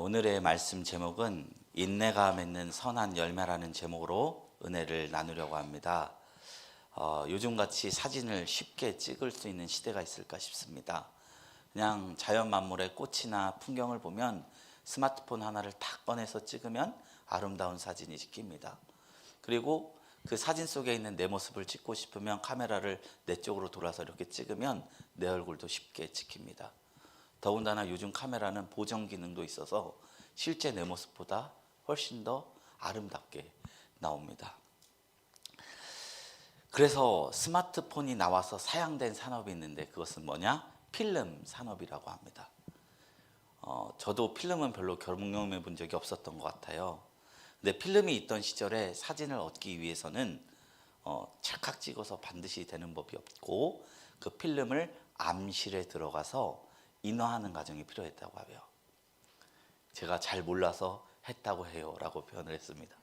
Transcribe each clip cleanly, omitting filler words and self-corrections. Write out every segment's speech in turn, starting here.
오늘의 말씀 제목은 인내가 맺는 선한 열매라는 제목으로 은혜를 나누려고 합니다. 요즘같이 사진을 쉽게 찍을 수 있는 시대가 있을까 싶습니다. 그냥 자연 만물의 꽃이나 풍경을 보면 스마트폰 하나를 탁 꺼내서 찍으면 아름다운 사진이 찍힙니다. 그리고 그 사진 속에 있는 내 모습을 찍고 싶으면 카메라를 내 쪽으로 돌아서 이렇게 찍으면 내 얼굴도 쉽게 찍힙니다. 더군다나 요즘 카메라는 보정 기능도 있어서 실제 내 모습보다 훨씬 더 아름답게 나옵니다. 그래서 스마트폰이 나와서 사양된 산업이 있는데 그것은 뭐냐? 필름 산업이라고 합니다. 저도 필름은 별로 경험해 본 적이 없었던 것 같아요. 근데 필름이 있던 시절에 사진을 얻기 위해서는 찰칵 찍어서 반드시 되는 법이 없고 그 필름을 암실에 들어가서 인화하는 과정이 필요했다고 하고요. 제가 잘 몰라서 했다고 해요 라고 표현을 했습니다.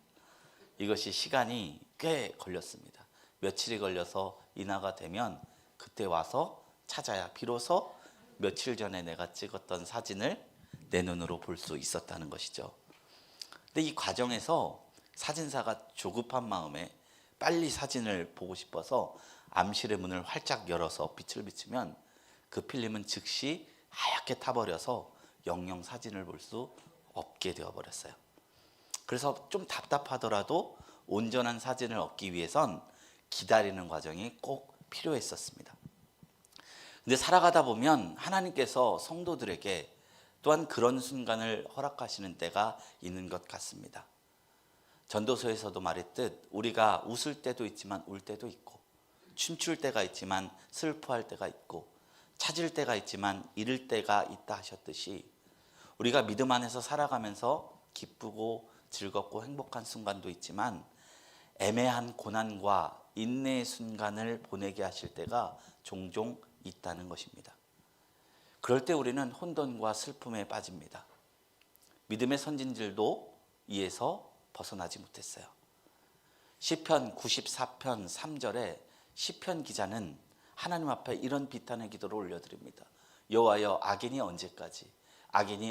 이것이 시간이 꽤 걸렸습니다. 며칠이 걸려서 인화가 되면 그때 와서 찾아야 비로소 며칠 전에 내가 찍었던 사진을 내 눈으로 볼 수 있었다는 것이죠. 근데 이 과정에서 사진사가 조급한 마음에 빨리 사진을 보고 싶어서 암실의 문을 활짝 열어서 빛을 비추면 그 필름은 즉시 하얗게 타버려서 영영 사진을 볼 수 없게 되어버렸어요. 그래서 좀 답답하더라도 온전한 사진을 얻기 위해선 기다리는 과정이 꼭 필요했었습니다. 근데 살아가다 보면 하나님께서 성도들에게 또한 그런 순간을 허락하시는 때가 있는 것 같습니다. 전도서에서도 말했듯 우리가 웃을 때도 있지만 울 때도 있고 춤출 때가 있지만 슬퍼할 때가 있고 찾을 때가 있지만 잃을 때가 있다 하셨듯이 우리가 믿음 안에서 살아가면서 기쁘고 즐겁고 행복한 순간도 있지만 애매한 고난과 인내의 순간을 보내게 하실 때가 종종 있다는 것입니다. 그럴 때 우리는 혼돈과 슬픔에 빠집니다. 믿음의 선진들도 이에서 벗어나지 못했어요. 시편 94편 3절에 시편 기자는 하나님 앞에 이런 비탄의 기도를 올려드립니다. 여호와여, 악인이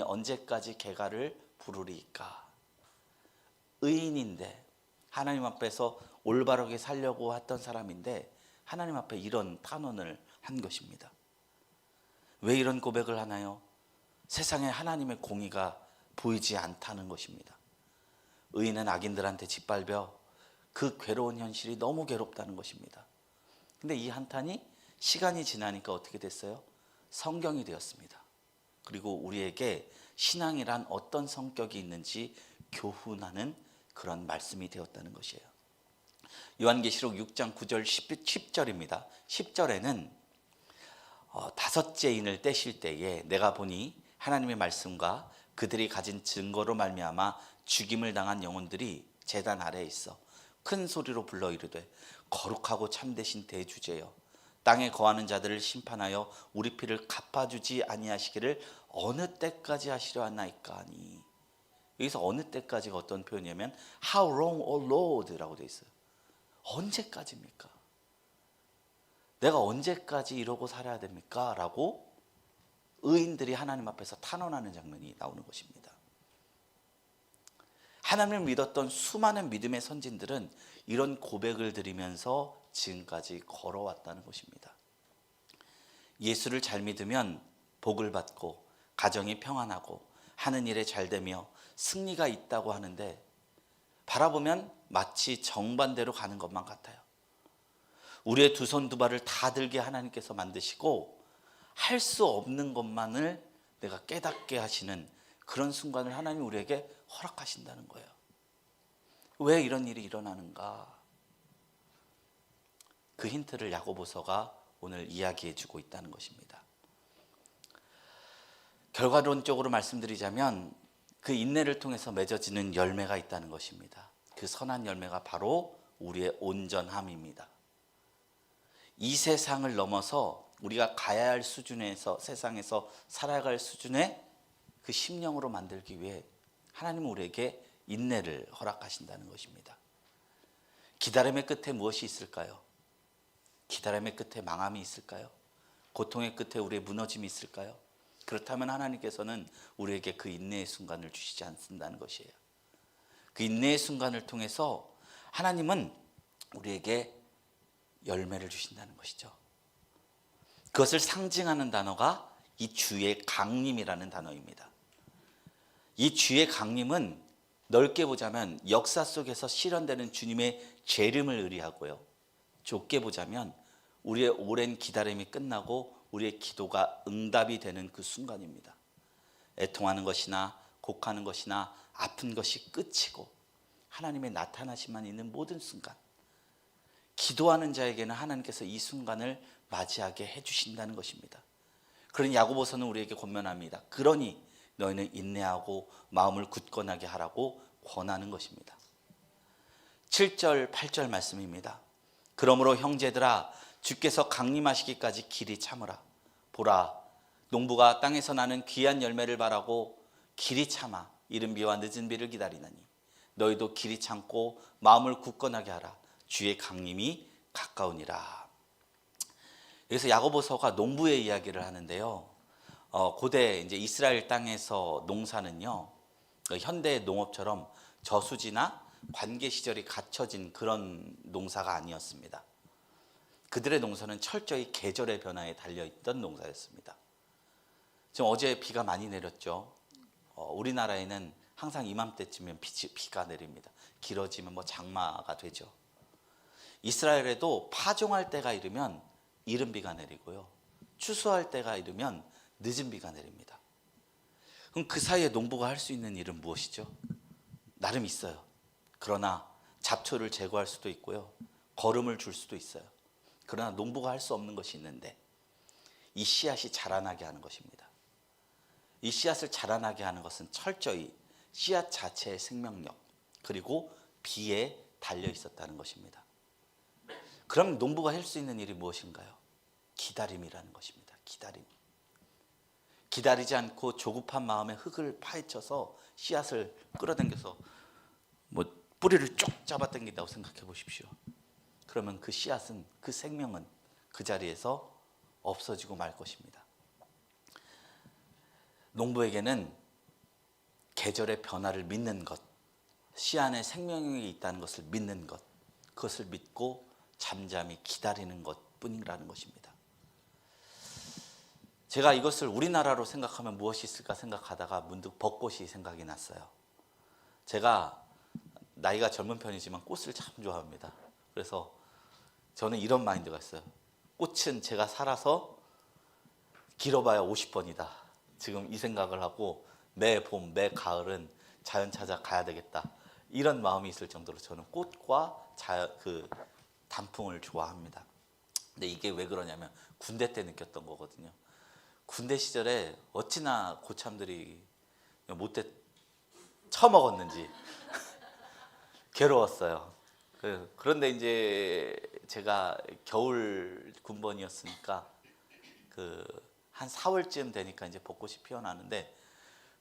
언제까지 개가를 부르리까? 의인인데 하나님 앞에서 올바르게 살려고 했던 사람인데 하나님 앞에 이런 탄원을 한 것입니다. 왜 이런 고백을 하나요? 세상에 하나님의 공의가 보이지 않다는 것입니다. 의인은 악인들한테 짓밟혀 그 괴로운 현실이 너무 괴롭다는 것입니다. 근데 이 한탄이 시간이 지나니까 어떻게 됐어요? 성경이 되었습니다. 그리고 우리에게 신앙이란 어떤 성격이 있는지 교훈하는 그런 말씀이 되었다는 것이에요. 요한계시록 6장 9절 10절입니다. 10절에는 다섯째 인을 떼실 때에 내가 보니 하나님의 말씀과 그들이 가진 증거로 말미암아 죽임을 당한 영혼들이 제단 아래에 있어 큰 소리로 불러 이르되 거룩하고 참되신 대주제여, 땅에 거하는 자들을 심판하여 우리 피를 갚아주지 아니하시기를 어느 때까지 하시려 하나이까 하니. 여기서 어느 때까지가 어떤 표현이냐면 How long, O Lord? 라고 되어 있어요. 언제까지입니까? 내가 언제까지 이러고 살아야 됩니까? 라고 의인들이 하나님 앞에서 탄원하는 장면이 나오는 것입니다. 하나님을 믿었던 수많은 믿음의 선진들은 이런 고백을 드리면서 지금까지 걸어왔다는 것입니다. 예수를 잘 믿으면 복을 받고 가정이 평안하고 하는 일에 잘 되며 승리가 있다고 하는데 바라보면 마치 정반대로 가는 것만 같아요. 우리의 두 손 두 발을 다 들게 하나님께서 만드시고 할 수 없는 것만을 내가 깨닫게 하시는 그런 순간을 하나님이 우리에게 허락하신다는 거예요. 왜 이런 일이 일어나는가? 그 힌트를 야고보서가 오늘 이야기해 주고 있다는 것입니다. 결과론적으로 말씀드리자면 그 인내를 통해서 맺어지는 열매가 있다는 것입니다. 그 선한 열매가 바로 우리의 온전함입니다. 이 세상을 넘어서 우리가 가야 할 수준에서 세상에서 살아갈 수준의 그 심령으로 만들기 위해 하나님은 우리에게 인내를 허락하신다는 것입니다. 기다림의 끝에 무엇이 있을까요? 기다림의 끝에 망함이 있을까요? 고통의 끝에 우리의 무너짐이 있을까요? 그렇다면 하나님께서는 우리에게 그 인내의 순간을 주시지 않는다는 것이에요. 그 인내의 순간을 통해서 하나님은 우리에게 열매를 주신다는 것이죠. 그것을 상징하는 단어가 이 주의 강림이라는 단어입니다. 이 주의 강림은 넓게 보자면 역사 속에서 실현되는 주님의 재림을 의미하고요. 좁게 보자면 우리의 오랜 기다림이 끝나고 우리의 기도가 응답이 되는 그 순간입니다. 애통하는 것이나 곡하는 것이나 아픈 것이 끝이고 하나님의 나타나심만 있는 모든 순간, 기도하는 자에게는 하나님께서 이 순간을 맞이하게 해주신다는 것입니다. 그러니 야고보서는 우리에게 권면합니다. 그러니 너희는 인내하고 마음을 굳건하게 하라고 권하는 것입니다. 7절 8절 말씀입니다. 그러므로 형제들아 주께서 강림하시기까지 길이 참으라. 보라 농부가 땅에서 나는 귀한 열매를 바라고 길이 참아 이른 비와 늦은 비를 기다리나니 너희도 길이 참고 마음을 굳건하게 하라. 주의 강림이 가까우니라. 여기서 야고보서가 농부의 이야기를 하는데요. 고대 이제 이스라엘 땅에서 농사는요, 현대 농업처럼 저수지나 관계 시절이 갖춰진 그런 농사가 아니었습니다. 그들의 농사는 철저히 계절의 변화에 달려있던 농사였습니다. 지금 어제 비가 많이 내렸죠. 우리나라에는 항상 이맘때쯤이면 비가 내립니다. 길어지면 장마가 되죠. 이스라엘에도 파종할 때가 이르면 이른 비가 내리고요. 추수할 때가 이르면 늦은 비가 내립니다. 그럼 그 사이에 농부가 할 수 있는 일은 무엇이죠? 나름 있어요. 그러나 잡초를 제거할 수도 있고요. 거름을 줄 수도 있어요. 그러나 농부가 할 수 없는 것이 있는데 이 씨앗이 자라나게 하는 것입니다. 이 씨앗을 자라나게 하는 것은 철저히 씨앗 자체의 생명력 그리고 비에 달려 있었다는 것입니다. 그럼 농부가 할 수 있는 일이 무엇인가요? 기다림이라는 것입니다. 기다리지 않고 조급한 마음에 흙을 파헤쳐서 씨앗을 끌어당겨서 뿌리를 쭉 잡아당긴다고 생각해 보십시오. 그러면 그 씨앗은, 그 생명은 그 자리에서 없어지고 말 것입니다. 농부에게는 계절의 변화를 믿는 것, 씨 안에 생명력이 있다는 것을 믿는 것, 그것을 믿고 잠잠히 기다리는 것뿐이라는 것입니다. 제가 이것을 우리나라로 생각하면 무엇이 있을까 생각하다가 문득 벚꽃이 생각이 났어요. 제가 나이가 젊은 편이지만 꽃을 참 좋아합니다. 그래서 저는 이런 마인드가 있어요. 꽃은 제가 살아서 길어봐야 50번이다. 지금 이 생각을 하고 매 봄, 매 가을은 자연 찾아 가야 되겠다. 이런 마음이 있을 정도로 저는 꽃과 단풍을 좋아합니다. 근데 이게 왜 그러냐면 군대 때 느꼈던 거거든요. 군대 시절에 어찌나 고참들이 못돼 처먹었는지 괴로웠어요. 그런데 이제 제가 겨울 군번이었으니까 한 4월쯤 되니까 이제 벚꽃이 피어나는데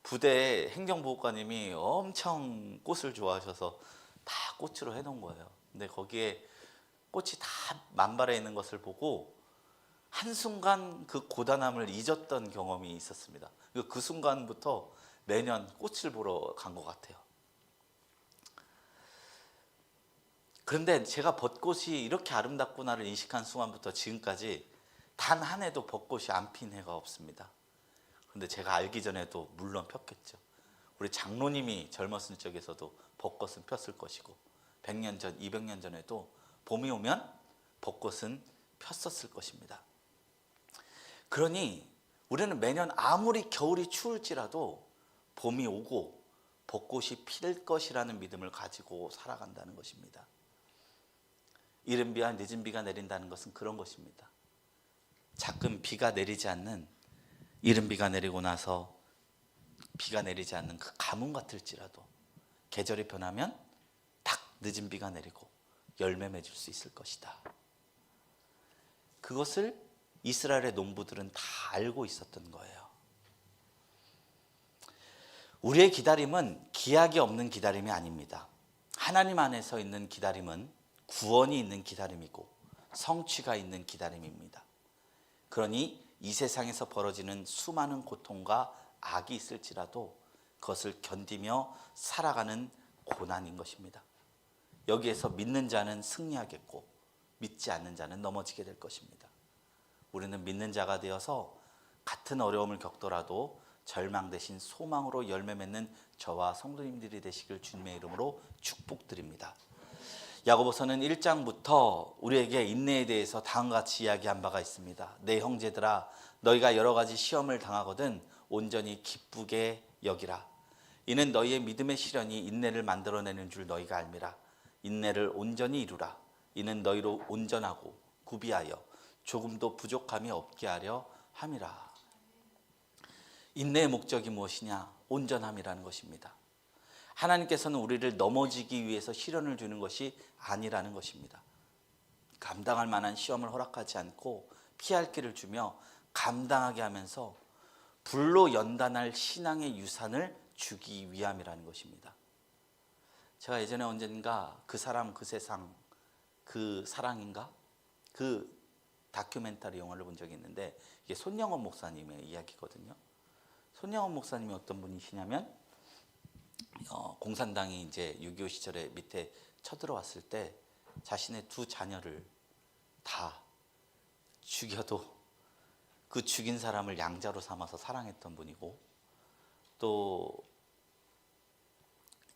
부대 행정보호관님이 엄청 꽃을 좋아하셔서 다 꽃으로 해놓은 거예요. 근데 거기에 꽃이 다 만발해 있는 것을 보고 한순간 그 고단함을 잊었던 경험이 있었습니다. 그 순간부터 매년 꽃을 보러 간 것 같아요. 그런데 제가 벚꽃이 이렇게 아름답구나를 인식한 순간부터 지금까지 단 한 해도 벚꽃이 안 핀 해가 없습니다. 그런데 제가 알기 전에도 물론 폈겠죠. 우리 장로님이 젊었을 적에서도 벚꽃은 폈을 것이고 100년 전, 200년 전에도 봄이 오면 벚꽃은 폈었을 것입니다. 그러니 우리는 매년 아무리 겨울이 추울지라도 봄이 오고 벚꽃이 필 것이라는 믿음을 가지고 살아간다는 것입니다. 이른 비와 늦은 비가 내린다는 것은 그런 것입니다. 가끔 비가 내리지 않는, 이른 비가 내리고 나서 비가 내리지 않는 그 가뭄 같을지라도 계절이 변하면 딱 늦은 비가 내리고 열매 맺을 수 있을 것이다. 그것을 이스라엘의 농부들은 다 알고 있었던 거예요. 우리의 기다림은 기약이 없는 기다림이 아닙니다. 하나님 안에서 있는 기다림은 구원이 있는 기다림이고 성취가 있는 기다림입니다. 그러니 이 세상에서 벌어지는 수많은 고통과 악이 있을지라도 그것을 견디며 살아가는 고난인 것입니다. 여기에서 믿는 자는 승리하겠고 믿지 않는 자는 넘어지게 될 것입니다. 우리는 믿는 자가 되어서 같은 어려움을 겪더라도 절망 대신 소망으로 열매 맺는 저와 성도님들이 되시길 주님의 이름으로 축복드립니다. 야고보서는 1장부터 우리에게 인내에 대해서 다음과 같이 이야기한 바가 있습니다. 내 형제들아, 너희가 여러 가지 시험을 당하거든 온전히 기쁘게 여기라. 이는 너희의 믿음의 시련이 인내를 만들어내는 줄 너희가 알미라. 인내를 온전히 이루라. 이는 너희로 온전하고 구비하여 조금도 부족함이 없게 하려 함이라. 인내의 목적이 무엇이냐? 온전함이라는 것입니다. 하나님께서는 우리를 넘어지기 위해서 시련을 주는 것이 아니라는 것입니다. 감당할 만한 시험을 허락하지 않고 피할 길을 주며 감당하게 하면서 불로 연단할 신앙의 유산을 주기 위함이라는 것입니다. 제가 예전에 언젠가 그 사람 그 세상 그 사랑인가? 그 다큐멘터리 영화를 본 적이 있는데 이게 손영원 목사님의 이야기거든요. 손영원 목사님이 어떤 분이시냐면 공산당이 이제 6.25 시절에 밑에 쳐들어왔을 때 자신의 두 자녀를 다 죽여도 그 죽인 사람을 양자로 삼아서 사랑했던 분이고, 또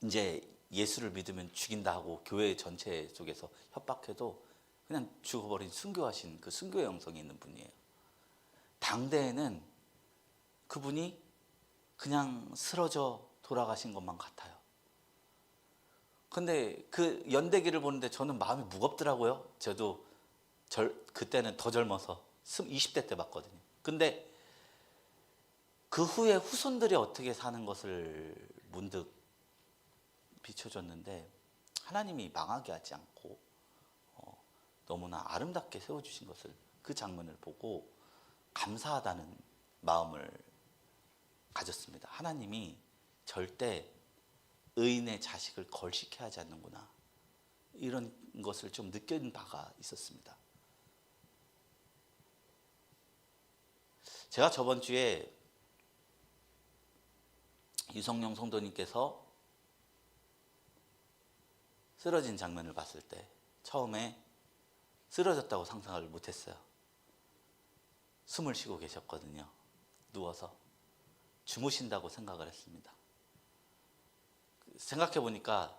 이제 예수를 믿으면 죽인다 하고 교회 전체 속에서 협박해도 그냥 죽어버린 순교하신 그 순교의 영성이 있는 분이에요. 당대에는 그분이 그냥 쓰러져 돌아가신 것만 같아요. 근데 그 연대기를 보는데 저는 마음이 무겁더라고요. 저도 그때는 더 젊어서 20대 때 봤거든요. 근데 그 후에 후손들이 어떻게 사는 것을 문득 비춰줬는데, 하나님이 망하게 하지 않고 너무나 아름답게 세워주신 것을, 그 장면을 보고 감사하다는 마음을 가졌습니다. 하나님이 절대 의인의 자식을 걸식해 하지 않는구나, 이런 것을 좀 느낀 바가 있었습니다. 제가 저번 주에 유성영 성도님께서 쓰러진 장면을 봤을 때 처음에 쓰러졌다고 상상을 못했어요. 숨을 쉬고 계셨거든요. 누워서 주무신다고 생각을 했습니다. 생각해 보니까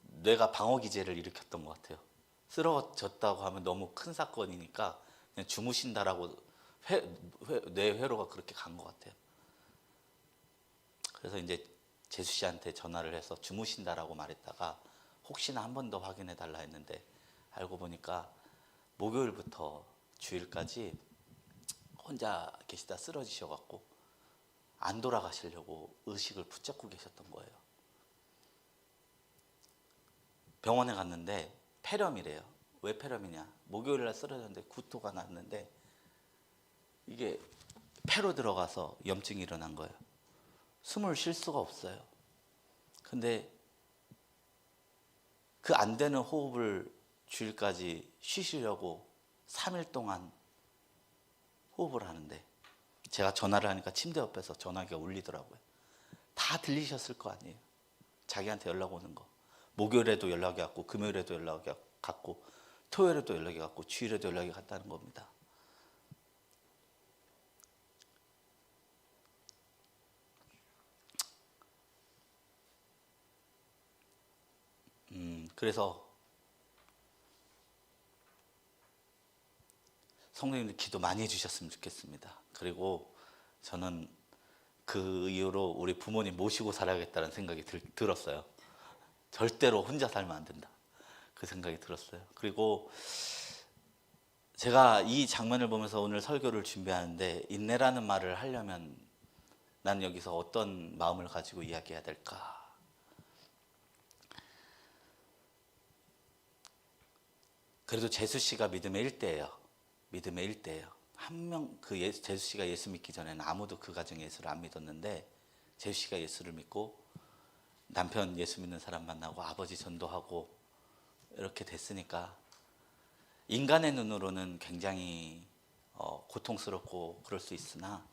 뇌가 방어 기제를 일으켰던 것 같아요. 쓰러졌다고 하면 너무 큰 사건이니까 그냥 주무신다라고 뇌 회로가 그렇게 간 것 같아요. 그래서 이제 재수 씨한테 전화를 해서 주무신다라고 말했다가 혹시나 한 번 더 확인해 달라 했는데, 알고 보니까 목요일부터 주일까지 혼자 계시다 쓰러지셔갖고 안 돌아가시려고 의식을 붙잡고 계셨던 거예요. 병원에 갔는데 폐렴이래요. 왜 폐렴이냐? 목요일날 쓰러졌는데 구토가 났는데 이게 폐로 들어가서 염증이 일어난 거예요. 숨을 쉴 수가 없어요. 근데 그 안 되는 호흡을 주일까지 쉬시려고 3일 동안 호흡을 하는데, 제가 전화를 하니까 침대 옆에서 전화기가 울리더라고요. 다 들리셨을 거 아니에요. 자기한테 연락 오는 거. 목요일에도 연락이 왔고, 금요일에도 연락이 갔고, 토요일에도 연락이 갔고, 주일에도 연락이 갔다는 겁니다. 그래서 성도님들 기도 많이 해주셨으면 좋겠습니다. 그리고 저는 그 이후로 우리 부모님 모시고 살아야겠다는 생각이 들었어요. 절대로 혼자 살면 안 된다, 그 생각이 들었어요. 그리고 제가 이 장면을 보면서 오늘 설교를 준비하는데, 인내라는 말을 하려면 난 여기서 어떤 마음을 가지고 이야기해야 될까? 그래도 재수 씨가 믿음의 일대예요. 믿음의 일대예요. 한 명, 재수 씨가 예수 믿기 전에는 아무도 그 가정에 예수를 안 믿었는데, 재수 씨가 예수를 믿고 남편 예수 믿는 사람 만나고 아버지 전도하고 이렇게 됐으니까 인간의 눈으로는 굉장히 고통스럽고 그럴 수 있으나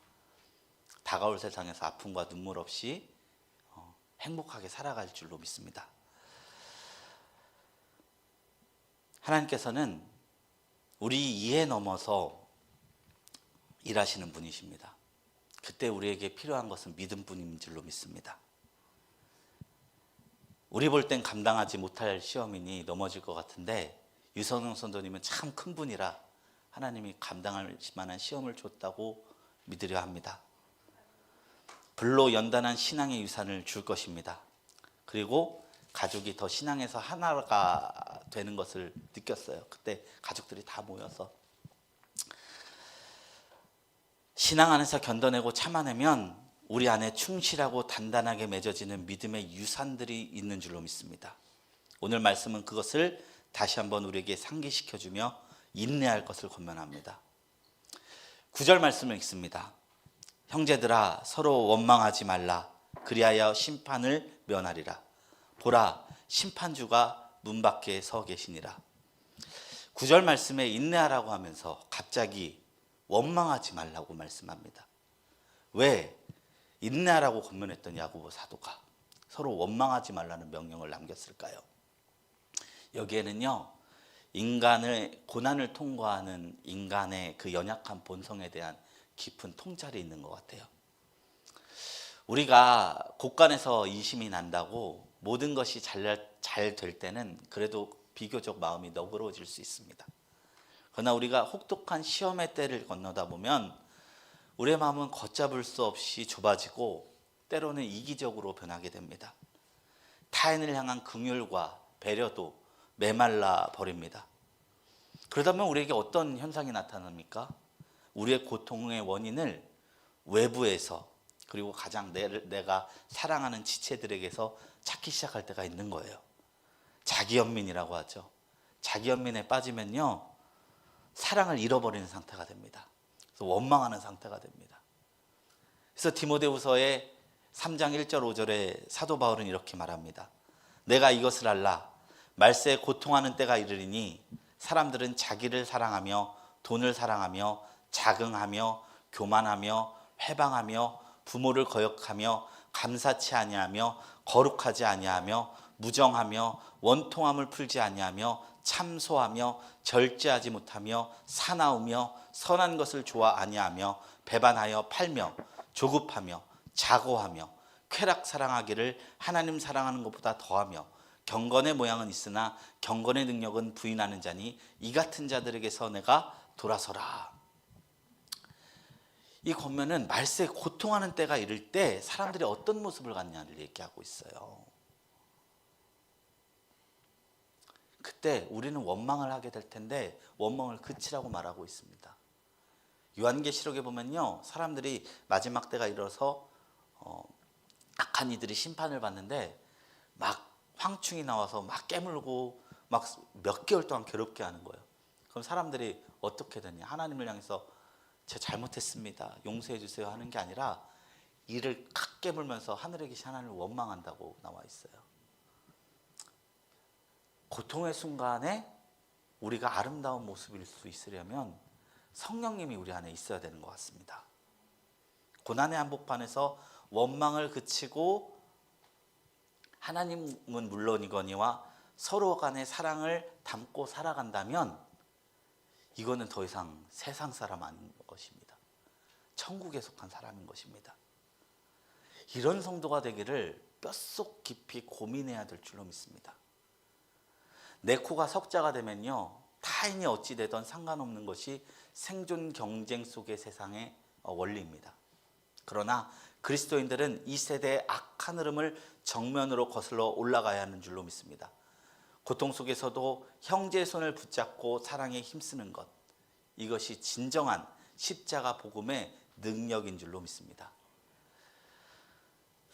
다가올 세상에서 아픔과 눈물 없이 행복하게 살아갈 줄로 믿습니다. 하나님께서는 우리 이해 넘어서 일하시는 분이십니다. 그때 우리에게 필요한 것은 믿음뿐인 줄로 믿습니다. 우리 볼 땐 감당하지 못할 시험이니 넘어질 것 같은데 유성영 선도님은 참 큰 분이라 하나님이 감당할 만한 시험을 줬다고 믿으려 합니다. 불로 연단한 신앙의 유산을 줄 것입니다. 그리고 가족이 더 신앙에서 하나가 되는 것을 느꼈어요. 그때 가족들이 다 모여서 신앙 안에서 견뎌내고 참아내면 우리 안에 충실하고 단단하게 맺어지는 믿음의 유산들이 있는 줄로 믿습니다. 오늘 말씀은 그것을 다시 한번 우리에게 상기시켜주며 인내할 것을 권면합니다. 9절 말씀을 읽습니다. 형제들아 서로 원망하지 말라. 그리하여 심판을 면하리라. 보라 심판주가 문 밖에 서 계시니라. 9절 말씀에 인내하라고 하면서 갑자기 원망하지 말라고 말씀합니다. 왜 인내하라고 권면했던 야고보 사도가 서로 원망하지 말라는 명령을 남겼을까요? 여기에는요, 인간의 고난을 통과하는 인간의 그 연약한 본성에 대한 깊은 통찰이 있는 것 같아요. 우리가 곳간에서 이심이 난다고 모든 것이 잘 될 때는 그래도 비교적 마음이 너그러워질 수 있습니다. 그러나 우리가 혹독한 시험의 때를 건너다 보면 우리의 마음은 걷잡을 수 없이 좁아지고 때로는 이기적으로 변하게 됩니다. 타인을 향한 긍휼과 배려도 메말라 버립니다. 그러다 보면 우리에게 어떤 현상이 나타납니까? 우리의 고통의 원인을 외부에서 그리고 가장 내가 사랑하는 지체들에게서 찾기 시작할 때가 있는 거예요. 자기연민이라고 하죠. 자기연민에 빠지면요, 사랑을 잃어버리는 상태가 됩니다. 그래서 원망하는 상태가 됩니다. 그래서 디모데후서의 3장 1절 5절에 사도 바울은 이렇게 말합니다. 내가 이것을 알라. 말세에 고통하는 때가 이르리니 사람들은 자기를 사랑하며 돈을 사랑하며 자긍하며 교만하며 회방하며 부모를 거역하며 감사치 아니하며 거룩하지 아니하며 무정하며 원통함을 풀지 아니하며 참소하며 절제하지 못하며 사나우며 선한 것을 좋아 아니하며 배반하여 팔며 조급하며 자고하며 쾌락 사랑하기를 하나님 사랑하는 것보다 더하며 경건의 모양은 있으나 경건의 능력은 부인하는 자니 이 같은 자들에게서 내가 돌아서라. 이 권면은 말세에 고통하는 때가 이를 때 사람들이 어떤 모습을 갖냐를 얘기하고 있어요. 그때 우리는 원망을 하게 될 텐데 원망을 그치라고 말하고 있습니다. 요한계시록에 보면요, 사람들이 마지막 때가 이르러서 악한 이들이 심판을 받는데 막 황충이 나와서 막 깨물고 막 몇 개월 동안 괴롭게 하는 거예요. 그럼 사람들이 어떻게 되냐? 하나님을 향해서 제가 잘못했습니다, 용서해 주세요 하는 게 아니라 이를 칵 깨물면서 하늘에 계신 하나님을 원망한다고 나와 있어요. 고통의 순간에 우리가 아름다운 모습일 수 있으려면 성령님이 우리 안에 있어야 되는 것 같습니다. 고난의 한복판에서 원망을 그치고 하나님은 물론이거니와 서로 간의 사랑을 담고 살아간다면 이거는 더 이상 세상 사람 아닌 것입니다. 천국에 속한 사람인 것입니다. 이런 성도가 되기를 뼛속 깊이 고민해야 될 줄로 믿습니다. 내 코가 석자가 되면요, 타인이 어찌 되든 상관없는 것이 생존 경쟁 속의 세상의 원리입니다. 그러나 그리스도인들은 이 세대의 악한 흐름을 정면으로 거슬러 올라가야 하는 줄로 믿습니다. 고통 속에서도 형제의 손을 붙잡고 사랑에 힘쓰는 것, 이것이 진정한 십자가 복음의 능력인 줄로 믿습니다.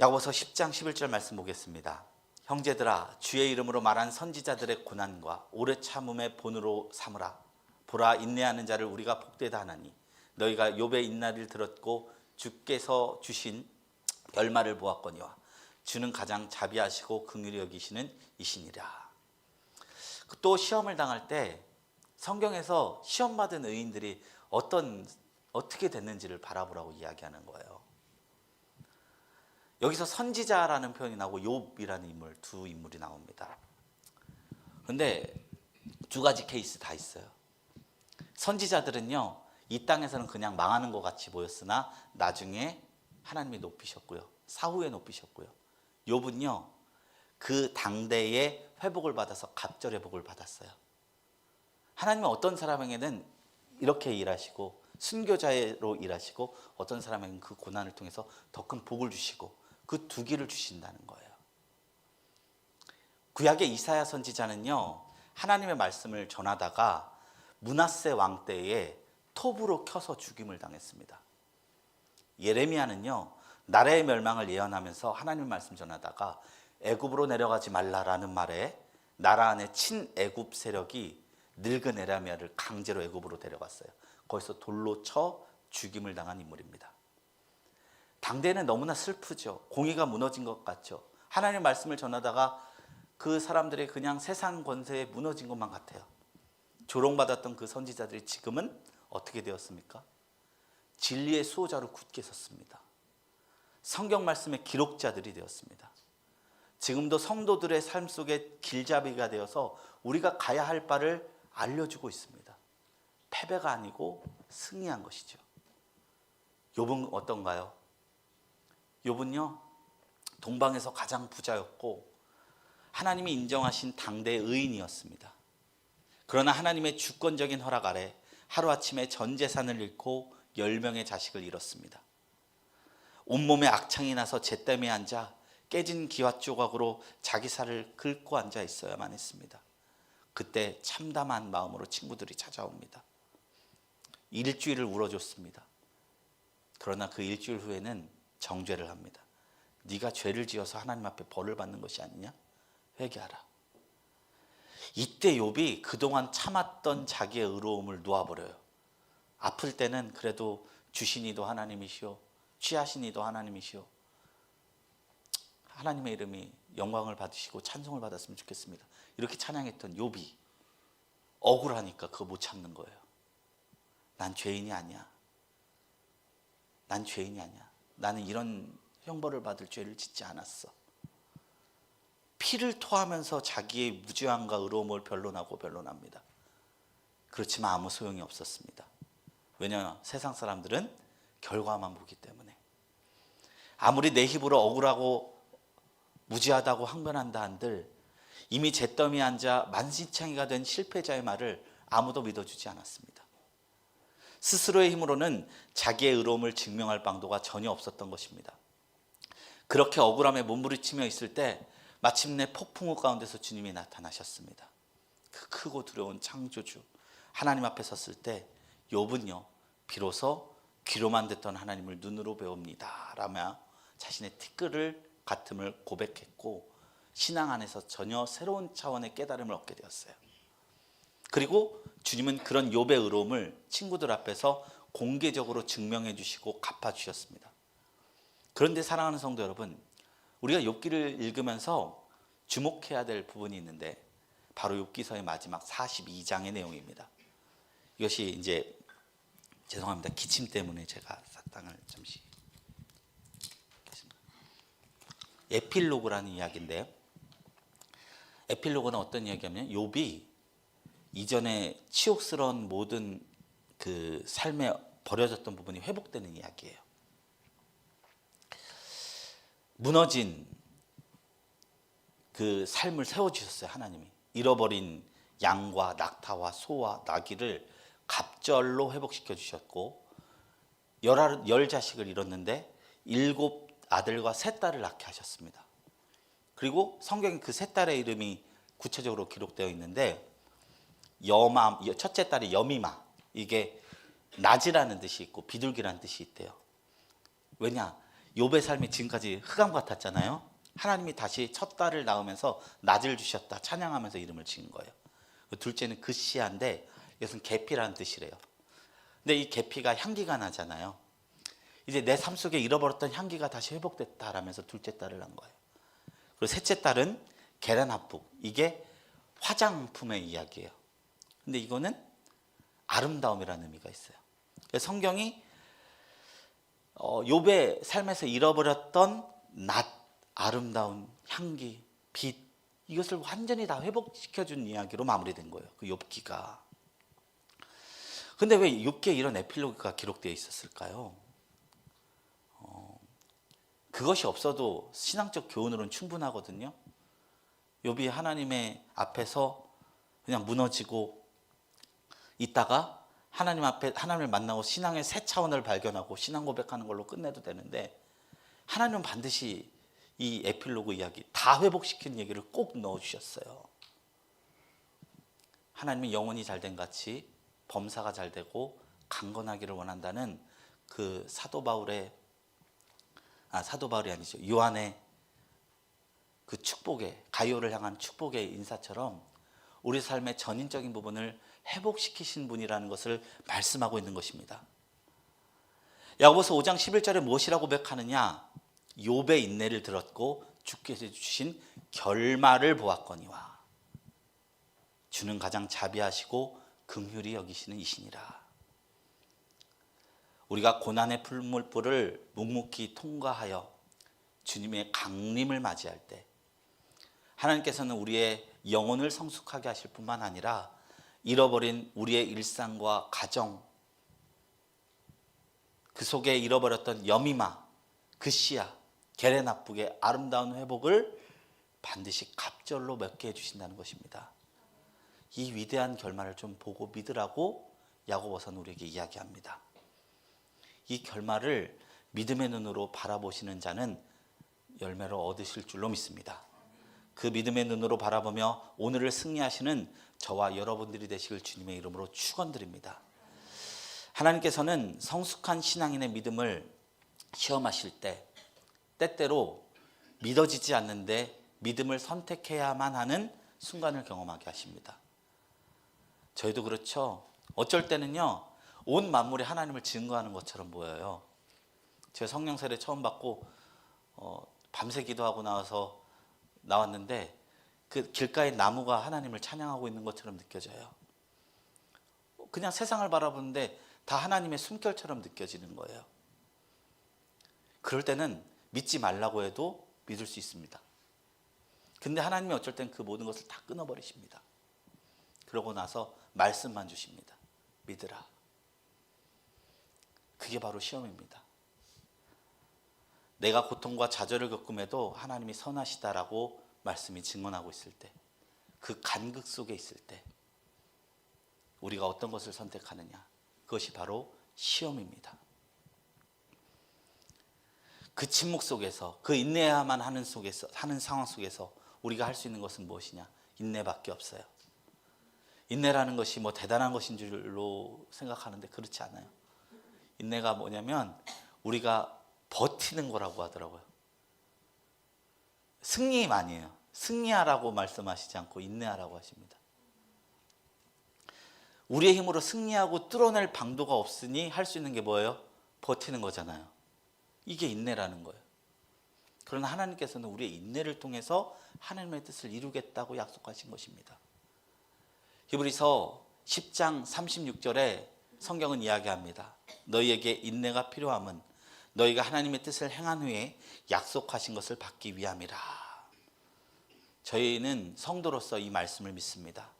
야고보서 10장 11절 말씀 보겠습니다. 형제들아 주의 이름으로 말한 선지자들의 고난과 오래 참음의 본으로 삼으라. 보라 인내하는 자를 우리가 복되다 하나니 너희가 욥의 인날을 들었고 주께서 주신 결말을 보았거니와 주는 가장 자비하시고 긍휼히 여기시는 이시니라. 또 시험을 당할 때 성경에서 시험받은 의인들이 어떻게 됐는지를 바라보라고 이야기하는 거예요. 여기서 선지자라는 표현이 나오고 욥이라는 인물, 두 인물이 나옵니다. 근데 두 가지 케이스 다 있어요. 선지자들은요, 이 땅에서는 그냥 망하는 것 같이 보였으나 나중에 하나님이 높이셨고요, 사후에 높이셨고요. 욥은요, 그 당대에 회복을 받아서 갑절회복을 받았어요. 하나님은 어떤 사람에게는 이렇게 일하시고 순교자로 일하시고, 어떤 사람에게는 그 고난을 통해서 더 큰 복을 주시고, 그 두 길을 주신다는 거예요. 구약의 이사야 선지자는요, 하나님의 말씀을 전하다가 므낫세 왕 때에 톱으로 켜서 죽임을 당했습니다. 예레미야는요, 나라의 멸망을 예언하면서 하나님의 말씀 전하다가 애굽으로 내려가지 말라라는 말에 나라 안에 친애굽 세력이 늙은 에레미야를 강제로 애굽으로 데려갔어요. 거기서 돌로 쳐 죽임을 당한 인물입니다. 당대에는 너무나 슬프죠. 공의가 무너진 것 같죠. 하나님의 말씀을 전하다가 그 사람들이 그냥 세상 권세에 무너진 것만 같아요. 조롱받았던 그 선지자들이 지금은 어떻게 되었습니까? 진리의 수호자로 굳게 섰습니다. 성경 말씀의 기록자들이 되었습니다. 지금도 성도들의 삶 속에 길잡이가 되어서 우리가 가야 할 바를 알려주고 있습니다. 패배가 아니고 승리한 것이죠. 욥은 어떤가요? 욥은요, 동방에서 가장 부자였고 하나님이 인정하신 당대의 의인이었습니다. 그러나 하나님의 주권적인 허락 아래 하루아침에 전 재산을 잃고 10명의 자식을 잃었습니다. 온몸에 악창이 나서 잿더미에 앉아 깨진 기와 조각으로 자기 살을 긁고 앉아 있어야만 했습니다. 그때 참담한 마음으로 친구들이 찾아옵니다. 일주일을 울어줬습니다. 그러나 그 일주일 후에는 정죄를 합니다. 네가 죄를 지어서 하나님 앞에 벌을 받는 것이 아니냐? 회개하라. 이때 욥이 그동안 참았던 자기의 의로움을 놓아버려요. 아플 때는 그래도 주신 이도 하나님이시오, 취하신 이도 하나님이시오, 하나님의 이름이 영광을 받으시고 찬송을 받았으면 좋겠습니다, 이렇게 찬양했던 욥이 억울하니까 그거 못 참는 거예요. 난 죄인이 아니야. 난 죄인이 아니야. 나는 이런 형벌을 받을 죄를 짓지 않았어. 피를 토하면서 자기의 무죄함과 의로움을 변론합니다. 그렇지만 아무 소용이 없었습니다. 왜냐하면 세상 사람들은 결과만 보기 때문에. 아무리 내 힘으로 억울하고 무지하다고 항변한다 한들 이미 잿더미에 앉아 만신창이가 된 실패자의 말을 아무도 믿어주지 않았습니다. 스스로의 힘으로는 자기의 의로움을 증명할 방도가 전혀 없었던 것입니다. 그렇게 억울함에 몸부리치며 있을 때 마침내 폭풍우 가운데서 주님이 나타나셨습니다. 그 크고 두려운 창조주 하나님 앞에 섰을 때 욥은요, 비로소 귀로만 듣던 하나님을 눈으로 배웁니다 라며 자신의 티끌을 같음을 고백했고 신앙 안에서 전혀 새로운 차원의 깨달음을 얻게 되었어요. 그리고 주님은 그런 욥의 의로움을 친구들 앞에서 공개적으로 증명해 주시고 갚아 주셨습니다. 그런데 사랑하는 성도 여러분, 우리가 욥기를 읽으면서 주목해야 될 부분이 있는데 바로 욥기서의 마지막 42장의 내용입니다. 이것이 이제 죄송합니다. 기침 때문에 제가 사탕을 잠시. 에필로그라는 이야기인데, 에필로그는 어떤 이야기냐면 욥이 이전에 치욕스러운 모든 그 삶에 버려졌던 부분이 회복되는 이야기예요. 무너진 그 삶을 세워주셨어요. 하나님이 잃어버린 양과 낙타와 소와 나귀를 갑절로 회복시켜 주셨고, 열 자식을 잃었는데 7 아들과 3 딸을 낳게 하셨습니다. 그리고 성경에 그 3 딸의 이름이 구체적으로 기록되어 있는데, 첫째 딸이 여미마, 이게 낮이라는 뜻이 있고 비둘기라는 뜻이 있대요. 왜냐? 욥의 삶이 지금까지 흑암 같았잖아요. 하나님이 다시 첫 딸을 낳으면서 낮을 주셨다 찬양하면서 이름을 지은 거예요. 둘째는 그시아인데 이것은 계피라는 뜻이래요. 근데 이 계피가 향기가 나잖아요. 이제 내 삶 속에 잃어버렸던 향기가 다시 회복됐다라면서 둘째 딸을 낳은 거예요. 그리고 셋째 딸은 게라나북, 이게 화장품의 이야기예요. 근데 이거는 아름다움이라는 의미가 있어요. 성경이 욥의 삶에서 잃어버렸던 낫, 아름다운 향기, 빛, 이것을 완전히 다 회복시켜준 이야기로 마무리된 거예요. 그 욥기가. 근데 왜 욥기에 이런 에필로그가 기록되어 있었을까요? 그것이 없어도 신앙적 교훈으로는 충분하거든요. 욥이 하나님의 앞에서 그냥 무너지고 있다가 하나님 앞에 하나님을 만나고 신앙의 새 차원을 발견하고 신앙 고백하는 걸로 끝내도 되는데, 하나님은 반드시 이 에필로그 이야기 다 회복시키는 얘기를 꼭 넣어주셨어요. 하나님이 영혼이 잘된 같이 범사가 잘되고 강건하기를 원한다는 그 사도 바울이 아니죠, 요한의 그 축복의, 가이오를 향한 축복의 인사처럼 우리 삶의 전인적인 부분을 회복시키신 분이라는 것을 말씀하고 있는 것입니다. 야고보서 5장 11절에 무엇이라고 고백하느냐? 욥의 인내를 들었고 주께서 주신 결말을 보았거니와 주는 가장 자비하시고 긍휼히 여기시는 이시니라. 우리가 고난의 풀물불을 묵묵히 통과하여 주님의 강림을 맞이할 때 하나님께서는 우리의 영혼을 성숙하게 하실 뿐만 아니라 잃어버린 우리의 일상과 가정, 그 속에 잃어버렸던 여미마, 그시야, 게레나쁘게 아름다운 회복을 반드시 갑절로 맺게 해주신다는 것입니다. 이 위대한 결말을 좀 보고 믿으라고 야고보서는 우리에게 이야기합니다. 이 결말을 믿음의 눈으로 바라보시는 자는 열매를 얻으실 줄로 믿습니다. 그 믿음의 눈으로 바라보며 오늘을 승리하시는 저와 여러분들이 되시길 주님의 이름으로 축원드립니다. 하나님께서는 성숙한 신앙인의 믿음을 시험하실 때 때때로 믿어지지 않는데 믿음을 선택해야만 하는 순간을 경험하게 하십니다. 저희도 그렇죠. 어쩔 때는요, 온 만물이 하나님을 증거하는 것처럼 보여요. 제가 성령 세례 처음 받고 밤새 기도하고 나왔는데 그 길가에 나무가 하나님을 찬양하고 있는 것처럼 느껴져요. 그냥 세상을 바라보는데 다 하나님의 숨결처럼 느껴지는 거예요. 그럴 때는 믿지 말라고 해도 믿을 수 있습니다. 근데 하나님이 어쩔 땐 그 모든 것을 다 끊어버리십니다. 그러고 나서 말씀만 주십니다. 믿으라. 그게 바로 시험입니다. 내가 고통과 좌절을 겪음에도 하나님이 선하시다라고 말씀이 증언하고 있을 때, 그 간극 속에 있을 때 우리가 어떤 것을 선택하느냐, 그것이 바로 시험입니다. 그 침묵 속에서, 그 인내해야만 하는 상황 속에서 우리가 할 수 있는 것은 무엇이냐? 인내밖에 없어요. 인내라는 것이 뭐 대단한 것인 줄로 생각하는데 그렇지 않아요. 인내가 뭐냐면 우리가 버티는 거라고 하더라고요. 승리임 아니에요. 승리하라고 말씀하시지 않고 인내하라고 하십니다. 우리의 힘으로 승리하고 뚫어낼 방도가 없으니 할 수 있는 게 뭐예요? 버티는 거잖아요. 이게 인내라는 거예요. 그러나 하나님께서는 우리의 인내를 통해서 하나님의 뜻을 이루겠다고 약속하신 것입니다. 히브리서 10장 36절에 성경은 이야기합니다. 너희에게 인내가 필요함은 너희가 하나님의 뜻을 행한 후에 약속하신 것을 받기 위함이라. 저희는 성도로서 이 말씀을 믿습니다.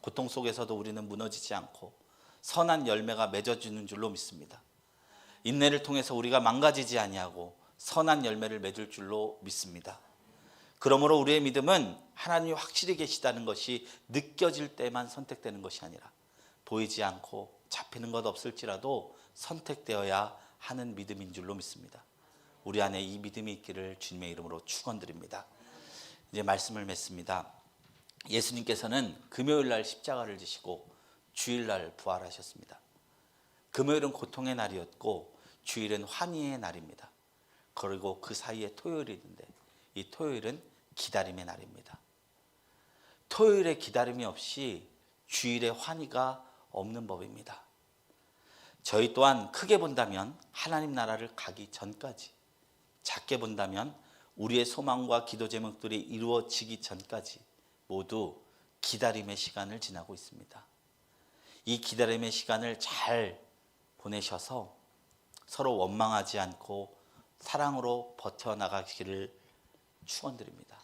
고통 속에서도 우리는 무너지지 않고 선한 열매가 맺어지는 줄로 믿습니다. 인내를 통해서 우리가 망가지지 아니하고 선한 열매를 맺을 줄로 믿습니다. 그러므로 우리의 믿음은 하나님이 확실히 계시다는 것이 느껴질 때만 선택되는 것이 아니라 보이지 않고 잡히는 것 없을지라도 선택되어야 하는 믿음인 줄로 믿습니다. 우리 안에 이 믿음이 있기를 주님의 이름으로 축원드립니다. 이제 말씀을 맺습니다. 예수님께서는 금요일 날 십자가를 지시고 주일 날 부활하셨습니다. 금요일은 고통의 날이었고 주일은 환희의 날입니다. 그리고 그 사이에 토요일이 있는데 이 토요일은 기다림의 날입니다. 토요일에 기다림이 없이 주일에 환희가 없는 법입니다. 저희 또한 크게 본다면 하나님 나라를 가기 전까지, 작게 본다면 우리의 소망과 기도 제목들이 이루어지기 전까지 모두 기다림의 시간을 지나고 있습니다. 이 기다림의 시간을 잘 보내셔서 서로 원망하지 않고 사랑으로 버텨나가기를 축원드립니다.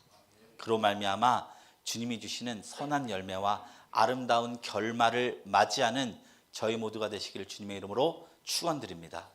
그로 말미암아 주님이 주시는 선한 열매와 아름다운 결말을 맞이하는 저희 모두가 되시기를 주님의 이름으로 축원드립니다.